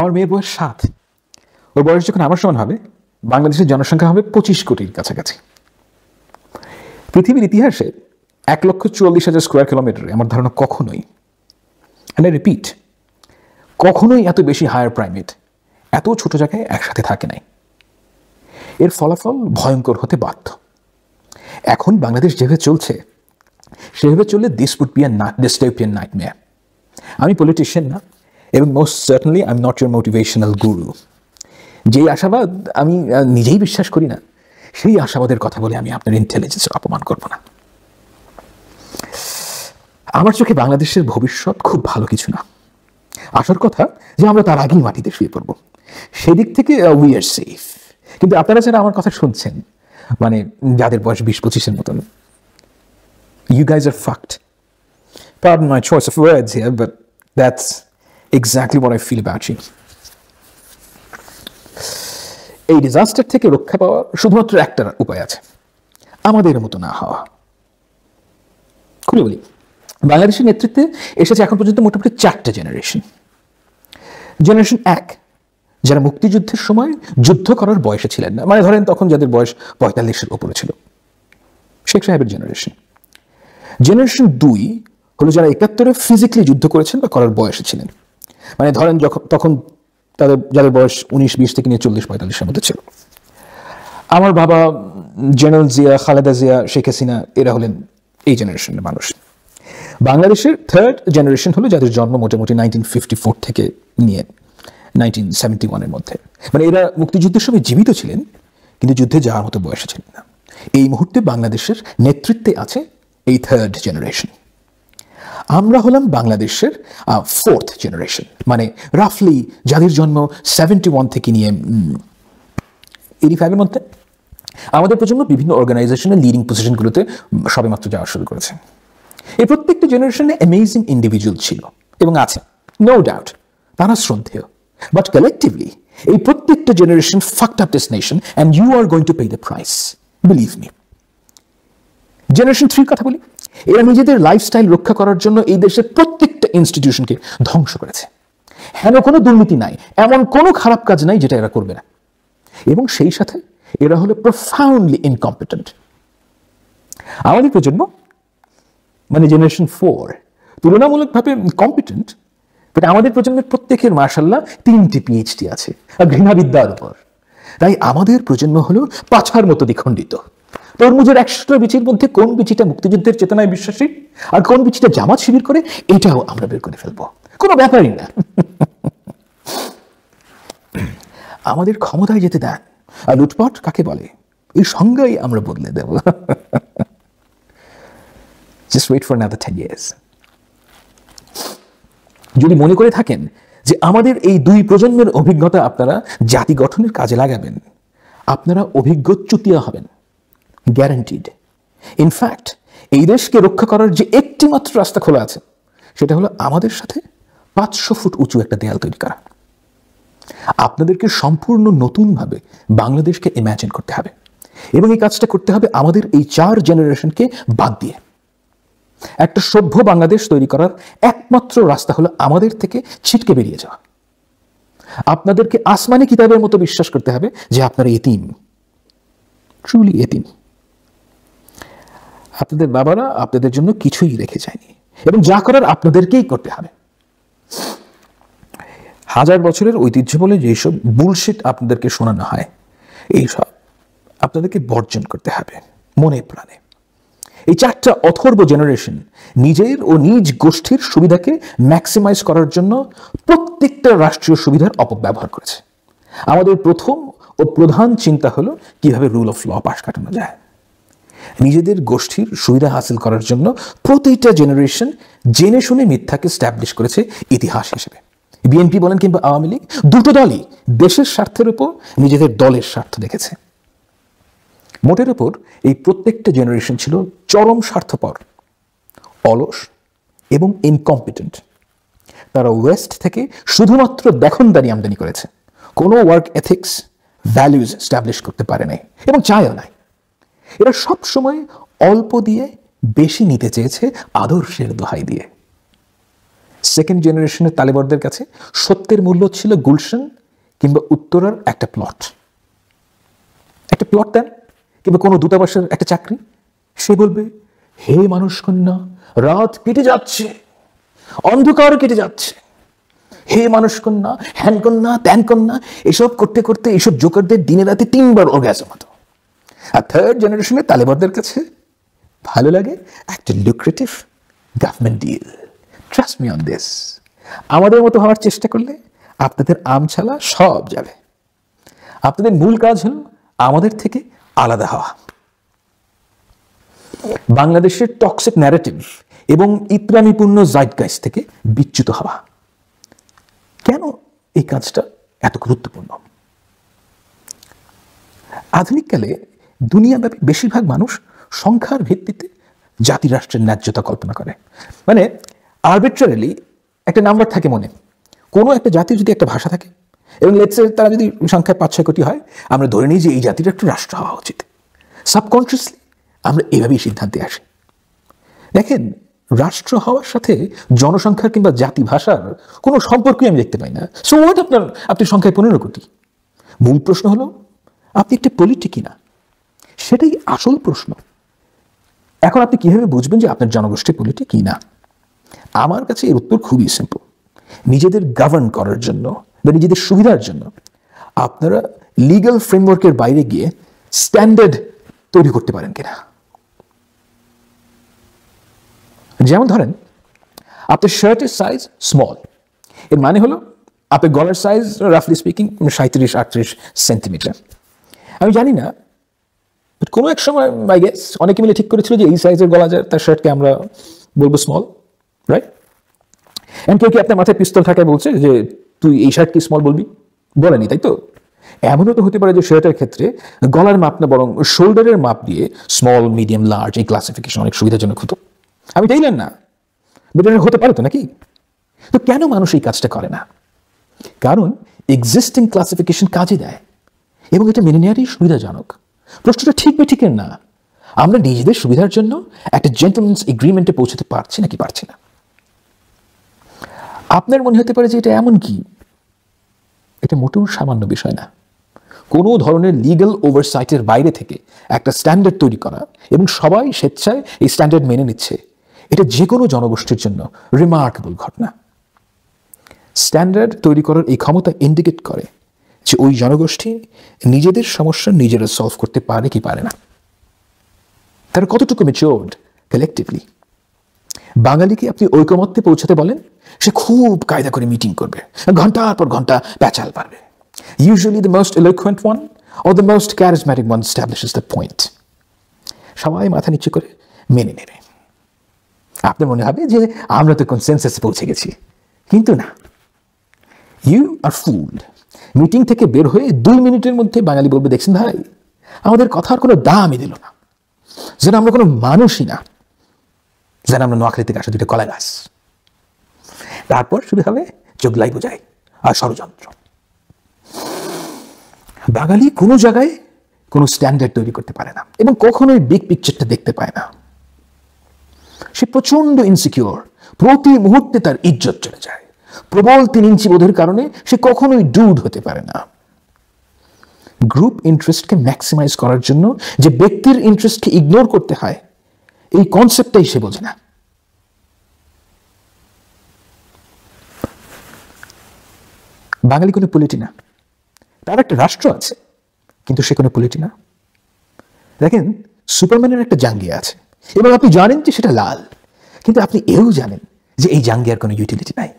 আমার মেয়ের বয়স 7। ওর বয়স যখন আমার সমান হবে, বাংলাদেশের জনসংখ্যা হবে 25 কোটির কাছাকাছি। পৃথিবীর ইতিহাসে 1,44,000 স্কোয়ার কিলোমিটারে আমার ধারণা কখনোই, আই রিপিট, কখনোই এত বেশি হায়ার প্রাইমেট এত ছোট জায়গায় একসাথে থাকে নাই। এর ফলাফল ভয়ঙ্কর হতে বাধ্য। এখন বাংলাদেশ যেভাবে চলছে সেভাবে চললে this would be a dystopian nightmare. আমি পলিটিশিয়ান না, এবং most certainly I am not your motivational guru. যেই আশাবাদ আমি নিজেই বিশ্বাস করি না, সেই আশাবাদের কথা বলে আমি আপনার ইন্টেলিজেন্সের অপমান করব না। আমার চোখে বাংলাদেশের ভবিষ্যৎ খুব ভালো কিছু না। আসার কথা যে আমরা তার আগেই মাটিতে শুয়ে পড়ব, সেদিক থেকে উই আর সেফ। কিন্তু আপনারা যারা আমার কথা শুনছেন, মানে যাদের বয়স 20-25-এর মতন, you guys are fucked. Pardon my choice of words here, but that's exactly what I feel about you. এই ডিজাস্টার থেকে রক্ষা পাওয়ার শুধুমাত্র একটা উপায় আছে, আমাদের মতো না হওয়া। খুলে বলি, বাংলাদেশের নেতৃত্বে এসেছে এখন পর্যন্ত মোটামুটি 4টে জেনারেশন। জেনারেশন 1, যারা মুক্তিযুদ্ধের সময় যুদ্ধ করার বয়সে ছিলেন না, মানে ধরেন তখন যাদের বয়স 45-এর উপরে ছিল, শেখ সাহেবের জেনারেশন। জেনারেশন 2 হলো যারা 71-এ ফিজিক্যালি যুদ্ধ করেছেন বা করার বয়সে ছিলেন, মানে ধরেন তখন যাদের বয়স 19-20 থেকে নিয়ে 40-45-এর মধ্যে ছিল। আমার বাবা, জেনারেল জিয়া, খালেদা জিয়া, শেখ হাসিনা, এরা হলেন এই জেনারেশনের মানুষ। বাংলাদেশের 3rd জেনারেশন হলো যাদের জন্ম মোটামুটি 1954 থেকে নিয়ে 1971-এর মধ্যে, মানে এরা মুক্তিযুদ্ধের সময় জীবিত ছিলেন কিন্তু যুদ্ধে যাওয়ার মতো বয়সে ছিলেন না। এই মুহূর্তে বাংলাদেশের নেতৃত্বে আছে এই 3rd জেনারেশন। আমরা হলাম বাংলাদেশের 4th জেনারেশন, মানে রাফলি যাদের জন্ম 71 থেকে নিয়ে 85-এর মধ্যে। আমাদের প্রজন্ম বিভিন্ন অর্গানাইজেশনের লিডিং পজিশনগুলোতে সবেমাত্র যাওয়া শুরু করেছে। এই প্রত্যেকটা জেনারেশনে অ্যামেজিং ইন্ডিভিজুয়াল ছিল এবং আছে, নো ডাউট, তারা শ্রদ্ধেয়। বাট কালেকটিভলি এই প্রত্যেকটা generation fucked up this nation and you are going to pay the price, believe me. Generation 3 কথা বলি, এরা নিজেদের লাইফস্টাইল রক্ষা করার জন্য এই দেশের প্রত্যেকটা ইনস্টিটিউশনকে ধ্বংস করেছে। হেন কোনো দুর্নীতি নাই, এমন কোনো খারাপ কাজ নাই যেটা এরা করবে না, এবং সেই সাথে এরা হলো প্রফাউন্ডলি ইনকম্পিটেন্ট। আমাদের প্রজন্ম, মানে জেনারেশন 4, তুলনামূলকভাবে কম্পিটেন্ট, বাট আমাদের প্রজন্মের প্রত্যেকের মাশাআল্লাহ 3টি PhD আছে, আর ঘৃণাবিদ্যার উপর। তাই আমাদের প্রজন্ম হলো পাছার মতো দ্বিখণ্ডিত। তরমুজের 100টা বিচির মধ্যে কোন বিচিটা মুক্তিযুদ্ধের চেতনায় বিশ্বাসী আর কোন বিচিটা জামাত শিবির করে, এটাও আমরা বের করে ফেলবো, কোনো ব্যাপারই না। আমাদের ক্ষমতায় যেতে দেন, আর লুটপাট কাকে বলে এই সংজ্ঞাই আমরা বদলে দেব। Just wait for another 10 years. যদি মনে করে থাকেন যে আমাদের এই 2 প্রজন্মের অভিজ্ঞতা আপনারা জাতি গঠনের কাজে লাগাবেন, আপনারা অভিজ্ঞ চুতিয়া হবেন, গ্যারান্টিড। ইনফ্যাক্ট এই দেশকে রক্ষা করার যে একটি মাত্র রাস্তা খোলা আছে, সেটা হলো আমাদের সাথে 500 ফুট উঁচু একটা দেয়াল তৈরি করা। আপনাদেরকে সম্পূর্ণ নতুনভাবে বাংলাদেশকে ইম্যাজিন করতে হবে, এবং এই কাজটা করতে হবে আমাদের এই 4 জেনারেশনকে বাদ দিয়ে। একটা সভ্য বাংলাদেশ তৈরি করার একমাত্র রাস্তা হলো আমাদের থেকে ছিটকে বেরিয়ে যাওয়া। আপনাদেরকে আসমানি কিতাবের মতো বিশ্বাস করতে হবে যে আপনারা এতিম, ট্রুলি এতিম। আপনাদের বাবারা আপনাদের জন্য কিছুই রেখে যায়নি, এবং যা করার আপনাদেরকেই করতে হবে। 1000 বছরের ঐতিহ্য বলে যেসব বুলশিট আপনাদেরকে শোনানো হয়, এইসব আপনাদেরকে বর্জন করতে হবে মনে প্রাণে। এই 4টা অথর্ব জেনারেশন নিজের ও নিজ গোষ্ঠীর সুবিধাকে ম্যাক্সিমাইজ করার জন্য প্রত্যেকটা রাষ্ট্রীয় সুবিধার অপব্যবহার করেছে। আমাদের প্রথম ও প্রধান চিন্তা হলো কিভাবে রুল অফ ল পাশ কাটানো যায়। নিজেদের গোষ্ঠীর সুবিধা হাসিল করার জন্য প্রতিটা জেনারেশন জেনে শুনে মিথ্যাকে স্ট্যাবলিশ করেছে ইতিহাস হিসেবে। বিএনপি বলেন কিংবা আওয়ামী লীগ, দুটো দলই দেশের স্বার্থের উপর নিজেদের দলের স্বার্থ দেখেছে। মোটের উপর এই প্রত্যেকটা জেনারেশন ছিল চরম স্বার্থপর, অলস এবং ইনকম্পিটেন্ট। তারা ওয়েস্ট থেকে শুধুমাত্র দেখনদারি আমদানি করেছে, কোনো ওয়ার্ক এথিক্স, ভ্যালুজ স্ট্যাবলিশ করতে পারে নাই এবং চায়ও নাই। এরা সবসময় অল্প দিয়ে বেশি নিতে চেয়েছে আদর্শের দোহাই দিয়ে। সেকেন্ড জেনারেশনের তালেবানদের কাছে সত্যের মূল্য ছিল গুলশান কিংবা উত্তরার একটা প্লট দেন কিংবা কোনো দূতাবাসের একটা চাকরি। সে বলবে, হে মানুষ কন্যা, রাত কেটে যাচ্ছে, অন্ধকার কেটে যাচ্ছে, হে মানুষ কন্যা, হ্যান কন্যা, ত্যান কন্যা, এসব করতে করতে এইসব জোকারদের দিনে রাতে 3 বার অর্গাজম হতো। আর থার্ড জেনারেশনের তালেবানদের কাছে ভালো লাগে একটা lucrative government deal. Trust me on this. আমাদের মতো হওয়ার চেষ্টা করলে আপনাদের আমছালা সব যাবে। আপনাদের মূল কাজ হলো আমাদের থেকে আলাদা হওয়া, বাংলাদেশের টক্সিক ন্যারেটিভ এবং ইতরামিপূর্ণ জাইটগাইস্ট থেকে বিচ্যুত হওয়া। কেন এই কাজটা এত গুরুত্বপূর্ণ? আধুনিককালে দুনিয়াব্যাপী বেশিরভাগ মানুষ সংখ্যার ভিত্তিতে জাতি রাষ্ট্রের ন্যায্যতা কল্পনা করে। মানে আরবিট্রারিলি একটা নাম্বার থাকে মনে, কোনো একটা জাতির যদি একটা ভাষা থাকে এবং লেটসে তারা যদি সংখ্যায় 5-6 কোটি হয়, আমরা ধরে নিই যে এই জাতির একটা রাষ্ট্র হওয়া উচিত। সাবকনসিয়াসলি আমরা এভাবেই সিদ্ধান্তে আসি। দেখেন, রাষ্ট্র হওয়ার সাথে জনসংখ্যার কিংবা জাতি ভাষার কোনো সম্পর্কই আমি দেখতে পাই না। সো হোয়াট আপনি সংখ্যায় 15 কোটি। মূল প্রশ্ন হলো আপনি একটা পলিটি কিনা, সেটাই আসল প্রশ্ন। এখন আপনি কিভাবে বুঝবেন যে আপনার জনগোষ্ঠী পলিটি কিনা? আমার কাছে এর উত্তর খুবই সিম্পল। নিজেদের গভর্ন করার জন্য বা নিজেদের সুবিধার জন্য আপনারা লিগ্যাল ফ্রেমওয়ার্কের বাইরে গিয়ে স্ট্যান্ডার্ড তৈরি করতে পারেন কিনা। যেমন ধরেন, আপনার শার্টের সাইজ স্মল, এর মানে হলো আপনার গলার সাইজ রাফলি স্পিকিং 37-38 সেন্টিমিটার। আমি জানি না, বাট কোনো এক সময় আই গেস অনেকে মিলে ঠিক করেছিল যে এই সাইজের গলা তার শার্টকে আমরা বলবো স্মল, রাইট? এমন কেউ কি আপনার মাথায় পিস্তল থাকায় বলছে যে তুই এই শার্ট কি স্মল বলবি? বলেনি, তাই তো? এমনও তো হতে পারে যে শার্টের ক্ষেত্রে গলার মাপ না, বরং শোল্ডারের মাপ দিয়ে স্মল, মিডিয়াম, লার্জ এই ক্লাসিফিকেশন অনেক সুবিধাজনক হতো। আমি টেইলার না, বাট এটা হতে পারে তো নাকি? তো কেন মানুষ এই কাজটা করে না? কারণ এক্সিস্টিং ক্লাসিফিকেশন কাজে দেয় এবং এটা মেনে নেওয়ারই সুবিধাজনক। প্রশ্নটা ঠিক বা ঠিকের না, আমরা নিজেদের সুবিধার জন্য একটা জেন্টলম্যানস এগ্রিমেন্টে পৌঁছতে পারছি নাকি পারছি না। আপনার মনে হতে পারে যে এটা এমন কি, এটা মোটেও সামান্য বিষয় না। কোনো ধরনের লিগ্যাল ওভারসাইটের বাইরে থেকে একটা স্ট্যান্ডার্ড তৈরি করা এবং সবাই স্বেচ্ছায় এই স্ট্যান্ডার্ড মেনে নিচ্ছে, এটা যে কোনো জনগোষ্ঠীর জন্য রিমার্কেবল ঘটনা। স্ট্যান্ডার্ড তৈরি করার এই ক্ষমতা ইন্ডিকেট করে যে ওই জনগোষ্ঠী নিজেদের সমস্যা নিজেরা সলভ করতে পারে কি পারে না, তারা কতটুকু ম্যাচিওরড কালেকটিভলি। বাঙালিকে আপনি ঐকমত্যে পৌঁছাতে বলেন, সে খুব কায়দা করে মিটিং করবে, ঘন্টার পর ঘন্টা প্যাচাল পারবে। Usually the most eloquent one or the most charismatic one establishes the point. সবাই মাথা নিচু করে মেনে নেবে। আপনার মনে হবে যে আমরা তো কনসেনসাসে পৌঁছে গেছি, কিন্তু না, ইউ আর ফুলড। মিটিং থেকে বের হয়ে 2 মিনিটের মধ্যে বাঙালি বলবে, দেখছেন ভাই, আমাদের কথার কোনো দামই দিল না, যেন আমরা কোনো মানুষই না, যেন আমরা নোয়াখালী থেকে আসা 2টা কলা গাছ। তারপর শুরু হবে চোগলাই বোঝাই আর ষড়যন্ত্র। বাঙালি কোনো জায়গায় কোনো স্ট্যান্ডার্ড তৈরি করতে পারে না এবং কখনোই বিগ পিকচারটা দেখতে পায় না। সে প্রচন্ড ইনসিকিউর, প্রতি মুহূর্তে তার ইজ্জত চলে যায়। প্রবল 3 ইঞ্চি বোধের কারণে সে কখনোই ডুড হতে পারে না। গ্রুপ ইন্টারেস্টকে ম্যাক্সিমাইজ করার জন্য যে ব্যক্তির ইন্টারেস্টকে ইগনোর করতে হয়, এই কনসেপ্টটাই সে বোঝে না। বাঙালি কোনো পলিটি না, তার একটা রাষ্ট্র আছে, কিন্তু সে কোনো পলিটি না। দেখেন, সুপারম্যানের একটা জাঙ্গিয়া আছে এবং আপনি জানেন যে সেটা লাল, কিন্তু আপনি এও জানেন যে এই জাঙ্গিয়ার কোনো ইউটিলিটি নাই।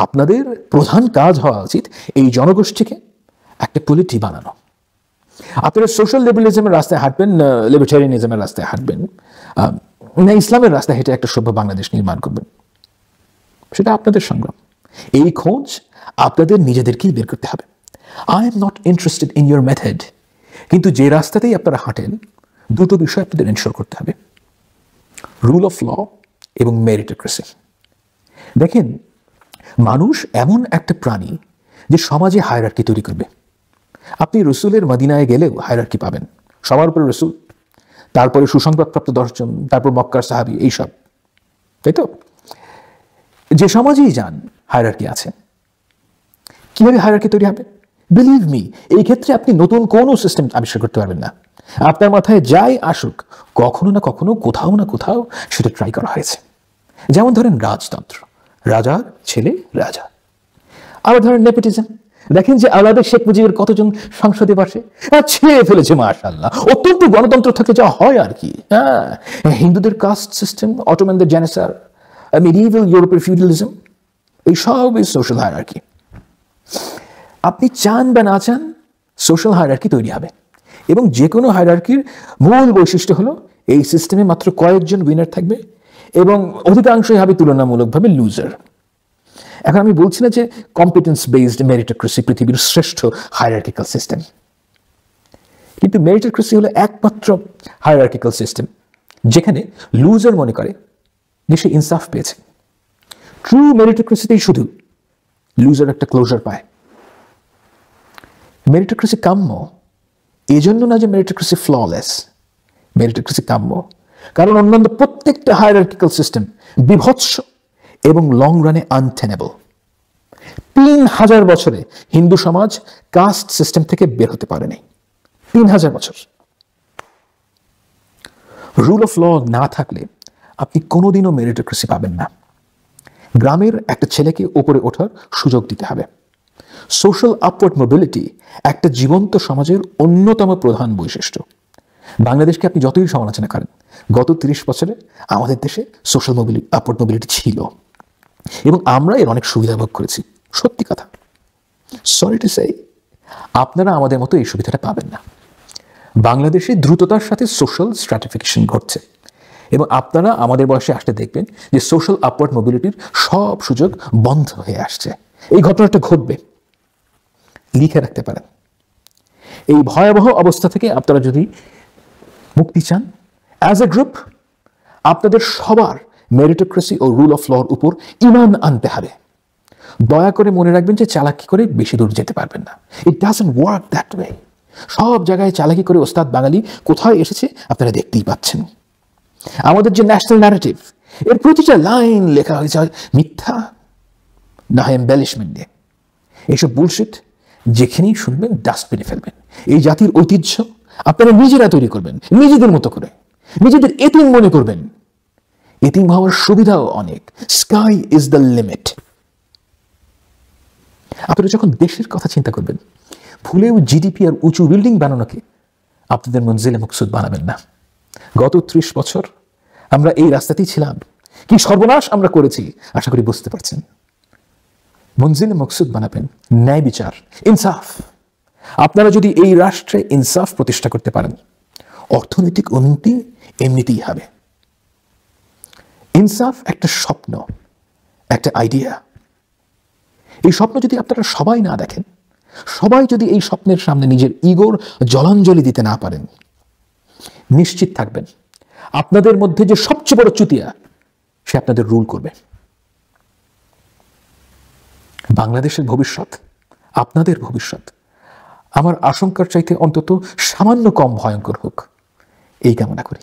আপনাদের প্রধান কাজ হওয়া উচিত এই জনগোষ্ঠীকে একটা পলিটি বানানো। আপনারা সোশ্যাল লিবারালিজমের রাস্তায় হাঁটবেন, লিবার্টারিয়ানিজমের রাস্তায় হাঁটবেন, না ইসলামের রাস্তায় হেঁটে একটা সভ্য বাংলাদেশ নির্মাণ করবেন, সেটা আপনাদের সংগ্রাম। এই খোঁজ আপনাদের নিজেদেরকেই বের করতে হবে। I am not interested in your method, কিন্তু যে রাস্তাতেই আপনারা হাঁটেন, 2টো বিষয় আপনাদের এনশোর করতে হবে: রুল অফ ল এবং মেরিটোক্রেসি। দেখেন, মানুষ এমন একটা প্রাণী যে সমাজে হায়ারার্কি তৈরি করবে। আপনি রসুলের মদিনায় গেলেও হায়ারার্কি পাবেন, সবার উপরে রসুল, তারপরে সুসংবাদপ্রাপ্ত 10 জন, তারপর মক্কার সাহাবি, এইসব, তাই তো? যে সমাজেই যান হায়ারার্কি আছে। কিভাবে হায়ারার্কি তৈরি হবে? বিলিভ মি, এই ক্ষেত্রে আপনি নতুন কোনো সিস্টেম আবিষ্কার করতে পারবেন না। আপনার মাথায় যাই আসুক, কখনো না কখনো, কোথাও না কোথাও সেটা ট্রাই করা হয়েছে। যেমন ধরেন রাজতন্ত্র, রাজার ছেলে রাজা। আবার ধরেন নেপোটিজম, দেখেন যে আলাদা শেখ মুজিবের কতজন সংসদে বসে, ছেড়ে ফেলেছে মাশাআল্লাহ। অত্যন্ত গণতন্ত্র থাকে যা হয় আর কি। হ্যাঁ, হিন্দুদের কাস্ট সিস্টেম, অটোম্যানদের জেনেসার, মিডিয়েভাল ইউরোপের ফিউডালিজম, এই সব সোশ্যাল হায়ারার্কি। আপনি চান বা না চান সোশ্যাল হায়ারার্কি তৈরি হবে, এবং যে কোনো হায়ারার্কির মূল বৈশিষ্ট্য হলো এই সিস্টেমে মাত্র কয়েকজন উইনার থাকবে এবং অধিকাংশই হবে তুলনামূলকভাবে লুজার। এখন আমি বলছি না যে কম্পিটেন্স বেসড মেরিটোক্রেসি পৃথিবীর শ্রেষ্ঠ হায়ারার্কিক্যাল সিস্টেম, কিন্তু মেরিটোক্রেসি হলো একমাত্র হায়ারার্কিক্যাল সিস্টেম যেখানে লুজার মনে করে যে সে ইনসাফ পেয়েছে। ট্রু মেরিটোক্রেসিতেই শুধু লুজার একটা ক্লোজার পায়। মেরিটোক্রেসি কাম্য এজন্য না যে মেরিটোক্রেসি ফ্ললেস, মেরিটোক্রেসি কাম্য কারণ অন্যান্য প্রত্যেকটা হায়ারার্কিক্যাল সিস্টেম বিভৎস এবং লং রানে আনটেনেবল। 3000 বছরে হিন্দু সমাজ কাস্ট সিস্টেম থেকে বের হতে পারেনি। 3000 বছর। রুল অফ ল না থাকলে আপনি কোনোদিনও মেরিটোক্রেসি পাবেন না। গ্রামের একটা ছেলেকে উপরে ওঠার সুযোগ দিতে হবে। সোশ্যাল আপওয়ার্ড মোবিলিটি একটা জীবন্ত সমাজের অন্যতম প্রধান বৈশিষ্ট্য। বাংলাদেশকে আপনি যতই সমালোচনা করেন, গত 30 বছরে আমাদের দেশে সোশ্যাল আপওয়ার্ড মোবিলিটি ছিল এবং আমরা এর অনেক সুবিধা ভোগ করেছি। সত্যি কথা, সরি টু সে, আপনারা আমাদের মতো এই সুবিধাটা পাবেন না। বাংলাদেশে দ্রুততার সাথে সোশ্যাল স্ট্র্যাটিফিকেশন ঘটছে এবং আপনারা আমাদের বয়সে আসতে দেখবেন যে সোশ্যাল আপওয়ার্ড মোবিলিটির সব সুযোগ বন্ধ হয়ে আসছে। এই ঘটনাটা ঘটবে, লিখে রাখতে পারেন। এই ভয়াবহ অবস্থা থেকে আপনারা যদি মুক্তি চান, অ্যাজ এ গ্রুপ আপনাদের সবার মেরিটোক্রেসি ও রুল অফ লর উপর ঈমান আনতে হবে। দয়া করে মনে রাখবেন যে চালাকি করে বেশি দূর যেতে পারবেন না। It doesn't work that way. সব জায়গায় চালাকি করে ওস্তাদ বাঙালি কোথায় এসেছে আপনারা দেখতেই পাচ্ছেন। আমাদের যে ন্যাশনাল ন্যারেটিভ, এর প্রতিটা লাইন লেখা হয়েছে মিথ্যা না হয় এম্বেলিশমেন্ট দিয়ে। এইসব বুলশিট যেখানেই শুনবেন ডাস্টবিনে ফেলবেন। এই জাতির ঐতিহ্য আপনারা নিজেরা তৈরি করবেন, নিজেদের মতো করে। নিজেদের এতিম মনে করবেন। এতিম হওয়ার সুবিধাও অনেক। Sky is the limit. আপনারা যখন দেশের কথা চিন্তা করবেন, ভুলেও জিডিপি আর উঁচু বিল্ডিং বানানোকে আপনাদের মঞ্জিলে মকসুদ বানাবেন না। গত 30 বছর আমরা এই রাস্তাতেই ছিলাম। কি সর্বনাশ আমরা করেছি আশা করি বুঝতে পারছেন। মঞ্জিলে মকসুদ বানাবেন ন্যায় বিচার, ইনসাফ। আপনারা যদি এই রাষ্ট্রে ইনসাফ প্রতিষ্ঠা করতে পারেন, অর্থনৈতিক উন্নতি এমনিতেই হবে। ইনসাফ একটা স্বপ্ন, একটা আইডিয়া। এই স্বপ্ন যদি আপনারা সবাই না দেখেন, সবাই যদি এই স্বপ্নের সামনে নিজের ইগোর জলাঞ্জলি দিতে না পারেন, নিশ্চিত থাকবেন আপনাদের মধ্যে যে সবচেয়ে বড় চুতিয়া সে আপনাদের রুল করবে। বাংলাদেশের ভবিষ্যৎ, আপনাদের ভবিষ্যৎ আমার আশঙ্কার চাইতে অন্তত সামান্য কম ভয়ঙ্কর হোক, এই কামনা করি।